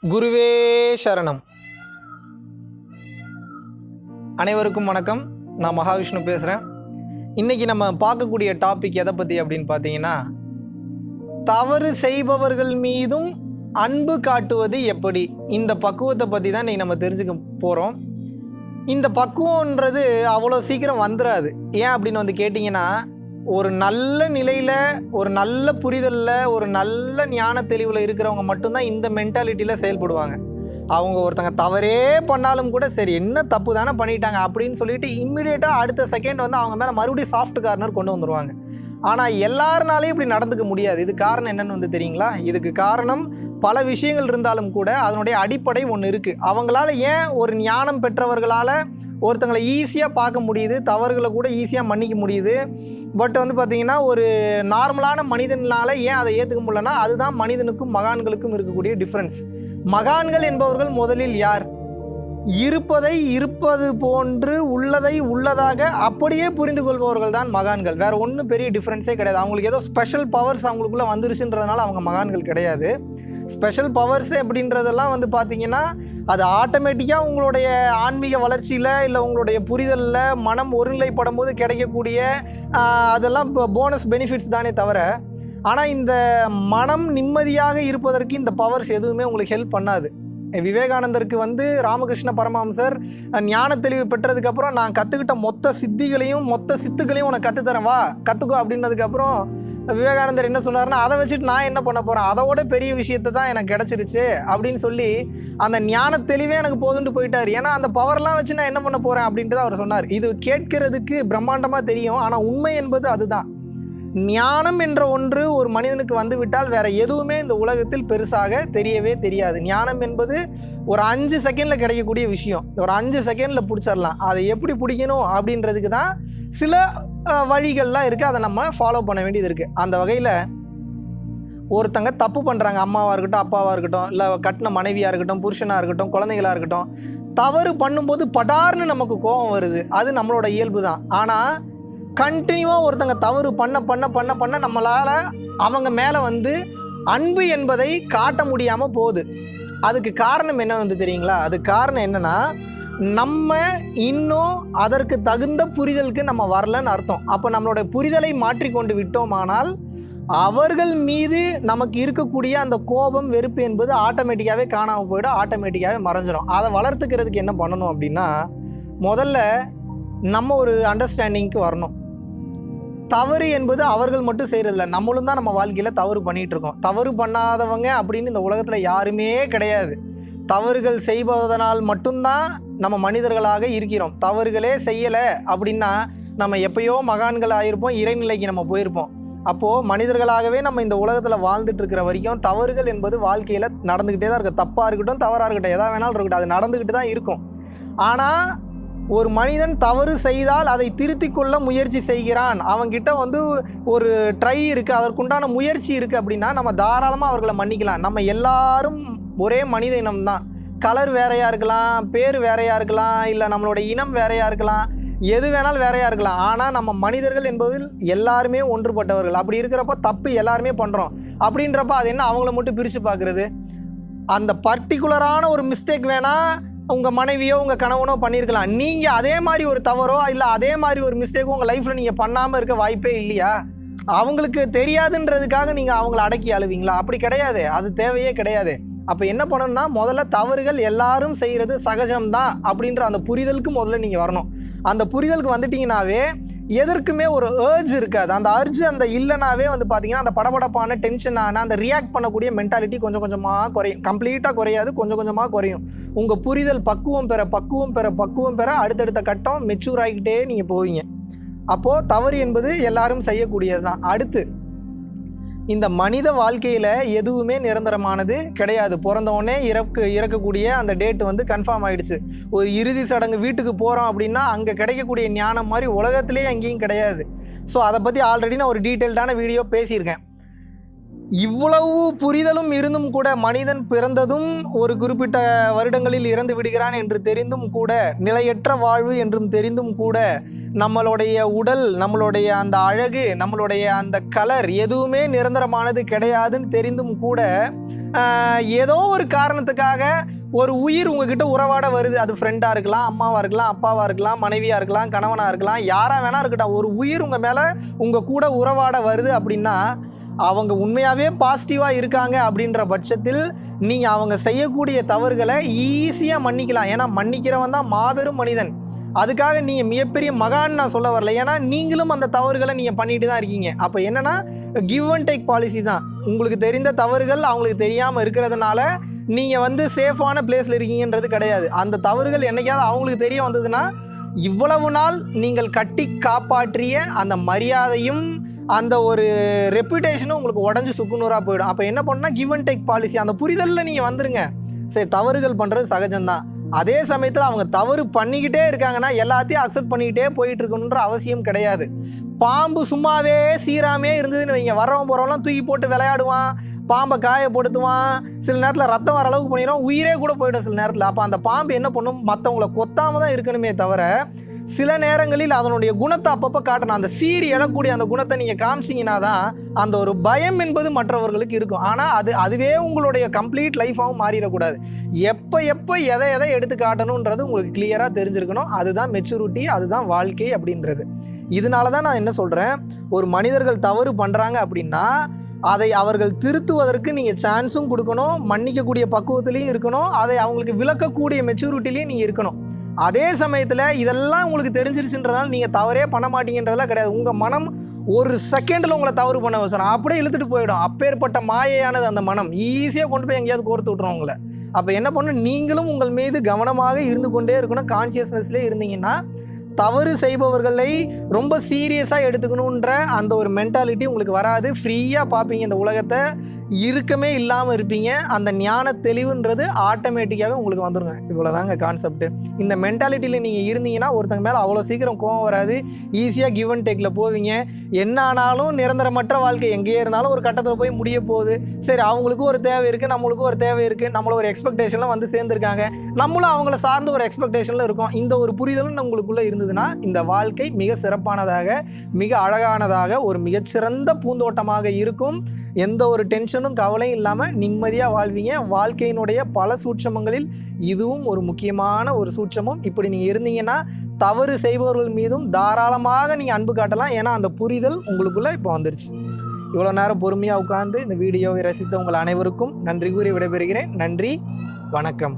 குருவே சரணம். அனைவருக்கும் வணக்கம். நான் மகாவிஷ்ணு பேசுகிறேன். இன்றைக்கி நம்ம பார்க்கக்கூடிய டாபிக் எதை பற்றி அப்படின்னு பார்த்தீங்கன்னா, தவறு செய்பவர்கள் மீதும் அன்பு காட்டுவது எப்படி, இந்த பக்குவத்தை பற்றி தான் இன்றைக்கி நம்ம தெரிஞ்சுக்க போகிறோம். இந்த பக்குவன்றது அவ்வளோ சீக்கிரம் வந்துடாது. ஏன் அப்படின்னு வந்து கேட்டிங்கன்னா, ஒரு நல்ல நிலையில், ஒரு நல்ல புரிதலில், ஒரு நல்ல ஞான தெளிவில் இருக்கிறவங்க மட்டும்தான் இந்த மென்டாலிட்டியில் செயல்படுவாங்க. அவங்க ஒருத்தங்க தவறே பண்ணாலும் கூட சரி, என்ன தப்பு தானே பண்ணிட்டாங்க அப்படின்னு சொல்லிட்டு இம்மிடியேட்டாக அடுத்த செகண்ட் வந்து அவங்க மேலே மறுபடியும் சாஃப்ட் கார்னர் கொண்டு வந்துடுவாங்க. ஆனால் எல்லாருனாலையும் இப்படி நடந்துக்க முடியாது. இது காரணம் என்னன்னு வந்து தெரியுங்களா? இதுக்கு காரணம் பல விஷயங்கள் இருந்தாலும் கூட அதனுடைய அடிப்படை ஒன்று இருக்குது. அவங்களால ஏன் ஒரு ஞானம் பெற்றவர்களால் ஒருத்தங்களை ஈஸியாக பார்க்க முடியுது, தவறுகளை கூட ஈஸியாக மன்னிக்க முடியுது. பட் வந்து பார்த்திங்கன்னா, ஒரு நார்மலான மனிதனால் ஏன் அதை ஏற்றுக்க முடியலன்னா, அதுதான் மனிதனுக்கும் மகான்களுக்கும் இருக்கக்கூடிய டிஃப்ரென்ஸ். மகான்கள் என்பவர்கள் முதலில் யார்? இருப்பதை இருப்பது போன்று, உள்ளதை உள்ளதாக அப்படியே புரிந்து கொள்பவர்கள் தான் மகான்கள். வேறு ஒன்றும் பெரிய டிஃப்ரென்ஸே கிடையாது. அவங்களுக்கு ஏதோ ஸ்பெஷல் பவர்ஸ் அவங்களுக்குள்ளே வந்துருச்சுன்றதுனால அவங்க மகான்கள் கிடையாது. ஸ்பெஷல் பவர்ஸ் அப்படின்றதெல்லாம் வந்து பார்த்திங்கன்னா, அது ஆட்டோமேட்டிக்காக உங்களுடைய ஆன்மீக வளர்ச்சியில் இல்லை உங்களுடைய புரிதலில் மனம் ஒருநிலைப்படும் போது கிடைக்கக்கூடிய அதெல்லாம் போனஸ் பெனிஃபிட்ஸ் தானே தவிர, ஆனால் இந்த மனம் நிம்மதியாக இருப்பதற்கு இந்த பவர்ஸ் எதுவுமே உங்களுக்கு ஹெல்ப் பண்ணாது. விவேகானந்தருக்கு வந்து ராமகிருஷ்ண பரமஹம்சர் ஞான தெளிவு பெற்றதுக்கப்புறம், நான் கற்றுக்கிட்ட மொத்த சித்திகளையும் மொத்த சித்துக்களையும் உனக்கு கற்றுத்தரேன், வா கற்றுக்கோ அப்படின்னதுக்கப்புறம் விவேகானந்தர் என்ன சொன்னார்னா, அதை வச்சுட்டு நான் என்ன பண்ண போகிறேன், அதோட பெரிய விஷயத்தை தான் எனக்கு கிடச்சிருச்சு அப்படின்னு சொல்லி அந்த ஞான தெளிவே எனக்கு போதுன்ட்டு போயிட்டார். ஏன்னா அந்த பவர்லாம் வச்சு நான் என்ன பண்ண போகிறேன் அப்படின்ட்டு தான் அவர் சொன்னார். இது கேட்கறதுக்கு பிரம்மாண்டமாக தெரியும், ஆனால் உண்மை என்பது அதுதான். ஞானம் என்ற ஒன்று ஒரு மனிதனுக்கு வந்து விட்டால் வேற எதுவுமே இந்த உலகத்தில் பெருசாக தெரியவே தெரியாது. ஞானம் என்பது ஒரு 5 செகண்டில் கிடைக்கக்கூடிய விஷயம். ஒரு 5 செகண்டில் பிடிச்சிடலாம். அதை எப்படி பிடிக்கணும் அப்படின்றதுக்கு தான் சில வழிகள்லாம் இருக்குது. அதை நம்ம ஃபாலோ பண்ண வேண்டியது இருக்குது. அந்த வகையில் ஒருத்தங்க தப்பு பண்ணுறாங்க, அம்மாவாக இருக்கட்டும், அப்பாவாக இருக்கட்டும், இல்லை கட்டின மனைவியாக இருக்கட்டும், புருஷனாக இருக்கட்டும், குழந்தைகளாக இருக்கட்டும். தவறு பண்ணும்போது படார்னு நமக்கு கோபம் வருது, அது நம்மளோட இயல்பு தான். ஆனால் கண்டினியூவாக ஒருத்தங்க தவறு பண்ண பண்ண பண்ண பண்ண நம்மளால் அவங்க மேலே வந்து அன்பு என்பதை காட்ட முடியாமல் போகுது. அதுக்கு காரணம் என்ன வந்து தெரியுங்களா? அது காரணம் என்னென்னா, நம்ம இன்னும் அதற்கு தகுந்த புரிதலுக்கு நம்ம வரலன்னு அர்த்தம். அப்போ நம்மளோட புரிதலை மாற்றிக்கொண்டு விட்டோமானால் அவர்கள் மீது நமக்கு இருக்கக்கூடிய அந்த கோபம், வெறுப்பு என்பது ஆட்டோமேட்டிக்காகவே காணாமல் போய்டும், ஆட்டோமேட்டிக்காகவே மறைஞ்சிடும். அதை வளர்த்துக்கிறதுக்கு என்ன பண்ணணும் அப்படின்னா, முதல்ல நம்ம ஒரு அண்டர்ஸ்டாண்டிங்க்கு வரணும். தவறு என்பது அவர்கள் மட்டும் செய்கிறதில்ல, நம்மளும் தான் நம்ம வாழ்க்கையில் தவறு பண்ணிகிட்டு இருக்கோம். தவறு பண்ணாதவங்க அப்படின்னு இந்த உலகத்தில் யாருமே கிடையாது. தவறுகள் செய்வதனால் மட்டும்தான் நம்ம மனிதர்களாக இருக்கிறோம். தவறுகளே செய்யலை அப்படின்னா நம்ம எப்பயோ மகான்கள் ஆகிருப்போம், இறைநிலைக்கு நம்ம போயிருப்போம். அப்போது மனிதர்களாகவே நம்ம இந்த உலகத்தில் வாழ்ந்துட்டு இருக்கிற வரைக்கும் தவறுகள் என்பது வாழ்க்கையில் நடந்துக்கிட்டே தான் இருக்கும். தப்பாக இருக்கட்டும், தவறாக இருக்கட்டும், எதா வேணாலும் இருக்கட்டும், அது நடந்துக்கிட்டு தான் இருக்கும். ஆனால் ஒரு மனிதன் தவறு செய்தால் அதை திருத்தி கொள்ள முயற்சி செய்கிறான், அவங்கிட்ட வந்து ஒரு ட்ரை இருக்குது, அதற்குண்டான முயற்சி இருக்குது அப்படின்னா நம்ம தாராளமாக அவர்களை மன்னிக்கலாம். நம்ம எல்லாரும் ஒரே மனித இனம்தான். கலர் வேறையாக இருக்கலாம், பேர் வேறையாக இருக்கலாம், இல்லை நம்மளோட இனம் வேறையாக இருக்கலாம், எது வேணாலும் வேறையாக இருக்கலாம். ஆனால் நம்ம மனிதர்கள் என்பதில் எல்லாருமே ஒன்றுபட்டவர்கள். அப்படி இருக்கிறப்ப தப்பு எல்லாருமே பண்ணுறோம் அப்படின்றப்ப அது என்ன அவங்கள மட்டும் பிரித்து பார்க்குறது? அந்த பர்டிகுலரான ஒரு மிஸ்டேக் வேணால் உங்கள் மனைவியோ உங்கள் கணவனோ பண்ணியிருக்கலாம். நீங்கள் அதே மாதிரி ஒரு தவறோ இல்லை அதே மாதிரி ஒரு மிஸ்டேக்கோ உங்கள் லைஃப்பில் நீங்கள் பண்ணாமல் இருக்க வாய்ப்பே இல்லையா? அவங்களுக்கு தெரியாதுன்றதுக்காக நீங்கள் அவங்கள அடக்கி அழுவீங்களா? அப்படி கிடையாது, அது தேவையே கிடையாது. அப்போ என்ன பண்ணணும்னா, முதல்ல தவறுகள் எல்லாரும் செய்கிறது சகஜம்தான் அப்படின்ற அந்த புரிதலுக்கு முதல்ல நீங்கள் வரணும். அந்த புரிதலுக்கு வந்துட்டிங்கனாவே எதற்குமே ஒரு ஏர்ஜ் இருக்காது. அந்த அர்ஜ் அந்த இல்லைனாவே வந்து பார்த்திங்கன்னா, அந்த படபடப்பான டென்ஷனான அந்த ரியாக்ட் பண்ணக்கூடிய மென்டாலிட்டி கொஞ்சம் கொஞ்சமாக குறையும். கம்ப்ளீட்டாக குறையாது, கொஞ்சம் கொஞ்சமாக குறையும். உங்கள் புரிதல் பக்குவம் பெற அடுத்தடுத்த கட்டம் மெச்சூர் ஆகிக்கிட்டே நீங்கள் போவீங்க. அப்போது தவறு என்பது எல்லாரும் செய்யக்கூடியது தான். அடுத்து, இந்த மனித வாழ்க்கையில் எதுவுமே நிரந்தரமானது கிடையாது. பிறந்தவுடனே இறக்கக்கூடிய அந்த டேட்டு வந்து கன்ஃபார்ம் ஆகிடுச்சு. ஒரு இறுதி சடங்கு வீட்டுக்கு போகிறோம் அப்படின்னா அங்கே கிடைக்கக்கூடிய ஞானம் மாதிரி உலகத்திலே எங்கேயும் கிடையாது. ஸோ அதை பற்றி ஆல்ரெடி நான் ஒரு டீட்டெயில்டான வீடியோ பேசியிருக்கேன். இவ்வளவு புரிதலும் இருந்தும் கூட மனிதன் பிறந்ததும் ஒரு குறிப்பிட்ட வருடங்களில் இறந்து விடுகிறான் என்று தெரிந்தும் கூட, நிலையற்ற வாழ்வு என்றும் தெரிந்தும் கூட, நம்மளுடைய உடல், நம்மளுடைய அந்த அழகு, நம்மளுடைய அந்த கலர் எதுவுமே நிரந்தரமானது கிடையாதுன்னு தெரிந்தும் கூட, ஏதோ ஒரு காரணத்துக்காக ஒரு உயிர் உங்ககிட்ட உறவாட வருது. அது ஃப்ரெண்டாக இருக்கலாம், அம்மாவாக இருக்கலாம், அப்பாவாக இருக்கலாம், மனைவியாக இருக்கலாம், கணவனாக இருக்கலாம், யாராக வேணா இருக்கட்டும். ஒரு உயிர் உங்கள் மேலே உங்கள் கூட உறவாட வருது அப்படின்னா அவங்க உண்மையாகவே பாசிட்டிவாக இருக்காங்க அப்படின்ற பட்சத்தில் நீங்கள் அவங்க செய்யக்கூடிய தவறுகளை ஈஸியாக மன்னிக்கலாம். ஏன்னா மன்னிக்கிறவன் தான் மாபெரும் மனிதன். அதுக்காக நீங்கள் மிகப்பெரிய மகான் நான் சொல்ல வரல. ஏன்னா நீங்களும் அந்த தவறுகளை நீங்கள் பண்ணிட்டு தான் இருக்கீங்க. அப்போ என்னென்னா கிவ் அண்ட் டேக் பாலிசி தான். உங்களுக்கு தெரிந்த தவறுகள் அவங்களுக்கு தெரியாமல் இருக்கிறதுனால நீங்கள் சேஃபான பிளேஸில் இருக்கீங்கன்றது கிடையாது. அந்த தவறுகள் என்னைக்காவது அவங்களுக்கு தெரிய வந்ததுன்னா இவ்வளவு நாள் நீங்கள் கட்டி காப்பாற்றிய அந்த மரியாதையும் அந்த ஒரு ரெப்புடேஷனும் உங்களுக்கு உடஞ்சி சுக்குநூறாக போயிடும். அப்போ என்ன பண்ணால் கிவ் அண்ட் டேக் பாலிசி, அந்த புரிதலில் நீங்கள் வந்துருங்க. சரி, தவறுகள் பண்ணுறது சகஜம்தான். அதே சமயத்தில் அவங்க தவறு பண்ணிக்கிட்டே இருக்காங்கன்னா எல்லாத்தையும் அக்செப்ட் பண்ணிக்கிட்டே போயிட்டு இருக்கணுன்ற அவசியம் கிடையாது. பாம்பு சும்மாவே சீராமே இருந்ததுன்னு வைங்க, வரவன் போகிறவங்களாம் தூக்கி போட்டு விளையாடுவான், பாம்பை காயப்படுத்துவான், சில நேரத்தில் ரத்தம் வர அளவுக்கு பண்ணிடுவான், உயிரே கூட போயிடும் சில நேரத்தில். அப்போ அந்த பாம்பு என்ன பண்ணும், மற்றவங்கள கொத்தாமல் தான் இருக்கணுமே தவிர சில நேரங்களில் அதனுடைய குணத்தை அப்பப்போ காட்டணும். அந்த சீறி எழக்கூடிய அந்த குணத்தை நீங்கள் காமிச்சிங்கன்னா தான் அந்த ஒரு பயம் என்பது மற்றவர்களுக்கு இருக்கும். ஆனால் அதுவே உங்களுடைய கம்ப்ளீட் லைஃபாகவும் மாறிடக்கூடாது. எப்போ எதை எடுத்து காட்டணுன்றது உங்களுக்கு கிளியராக தெரிஞ்சிருக்கணும். அதுதான் மெச்சூரிட்டி, அதுதான் வாழ்க்கை அப்படின்றது. இதனால தான் நான் என்ன சொல்கிறேன், ஒரு மனிதர்கள் தவறு பண்ணுறாங்க அப்படின்னா அதை அவர்கள் திருத்துவதற்கு நீங்கள் சான்ஸும் கொடுக்கணும், மன்னிக்கக்கூடிய பக்குவத்திலையும் இருக்கணும், அதை அவங்களுக்கு விளக்கக்கூடிய மெச்சூரிட்டிலையும் நீங்கள் இருக்கணும். அதே சமயத்தில் இதெல்லாம் உங்களுக்கு தெரிஞ்சிருச்சுன்றதுனால நீங்கள் தவறே பண்ண மாட்டீங்கன்றதெல்லாம் கிடையாது. உங்கள் மனம் ஒரு செகண்டில் உங்களை தவறு பண்ண வச்சுரும், அப்படியே இழுத்துட்டு போயிடும். அப்பேற்பட்ட மாயையானது அந்த மனம் ஈஸியாக கொண்டு போய் எங்கேயாவது கோர்த்து விட்றோம் உங்களை. அப்போ என்ன பண்ணணும், நீங்களும் உங்கள் மீது கவனமாக இருந்து கொண்டே இருக்கணும். கான்சியஸ்னஸ்லேயே இருந்தீங்கன்னா தவறு செய்பவர்களை ரொம்ப சீரியஸாக எடுத்துக்கணுன்ற அந்த ஒரு மென்டாலிட்டி உங்களுக்கு வராது. ஃப்ரீயாக பார்ப்பீங்க இந்த உலகத்தை, இறுக்கமே இல்லாமல் இருப்பீங்க. அந்த ஞான தெளிவுன்றது ஆட்டோமேட்டிக்காகவே உங்களுக்கு வந்துடுங்க. இவ்வளோதாங்க கான்செப்ட்டு. இந்த மென்டாலிட்டியில் நீங்கள் இருந்தீங்கன்னா ஒருத்தங்க மேலே அவ்வளோ சீக்கிரம் கோவம் வராது. ஈஸியாக கிவ் அண்ட் டேக்கில் போவீங்க. என்ன ஆனாலும் நிரந்தரமற்ற வாழ்க்கை எங்கேயே இருந்தாலும் ஒரு கட்டத்தில் போய் முடிய போகுது. சரி, அவங்களுக்கும் ஒரு தேவை இருக்குது, நம்மளுக்கும் ஒரு தேவை இருக்குது, நம்மள ஒரு எக்ஸ்பெக்டேஷன்லாம் வந்து சேர்ந்துருக்காங்க, நம்மளும் அவங்கள சார்ந்து ஒரு எக்ஸ்பெக்டேஷனில் இருக்கும். இந்த ஒரு புரிதலும் உங்களுக்குள்ளே இருந்து இந்த வாழ்க்கை மிக சிறப்பானதாக, மிக அழகானதாக, ஒரு மிகச்சிறந்த பூந்தோட்டமாக இருக்கும். எந்த ஒரு டென்ஷனும் கவலையும் இல்லாமல் நிம்மதியாக வாழ்வீங்க. வாழ்க்கையினுடைய பல சூட்சமங்களில் இதுவும் ஒரு முக்கியமான ஒரு சூட்சமும். இப்படி நீங்கள் இருந்தீங்கன்னா தவறு செய்பவர்கள் மீதும் தாராளமாக நீங்கள் அன்பு காட்டலாம். ஏன்னா அந்த புரிதல் உங்களுக்குள்ளே இப்போ வந்துருச்சு. இவ்வளோ நேரம் பொறுமையாக உட்கார்ந்து இந்த வீடியோவை ரசித்த உங்கள் அனைவருக்கும் நன்றி கூறி விடைபெறுகிறேன். நன்றி, வணக்கம்.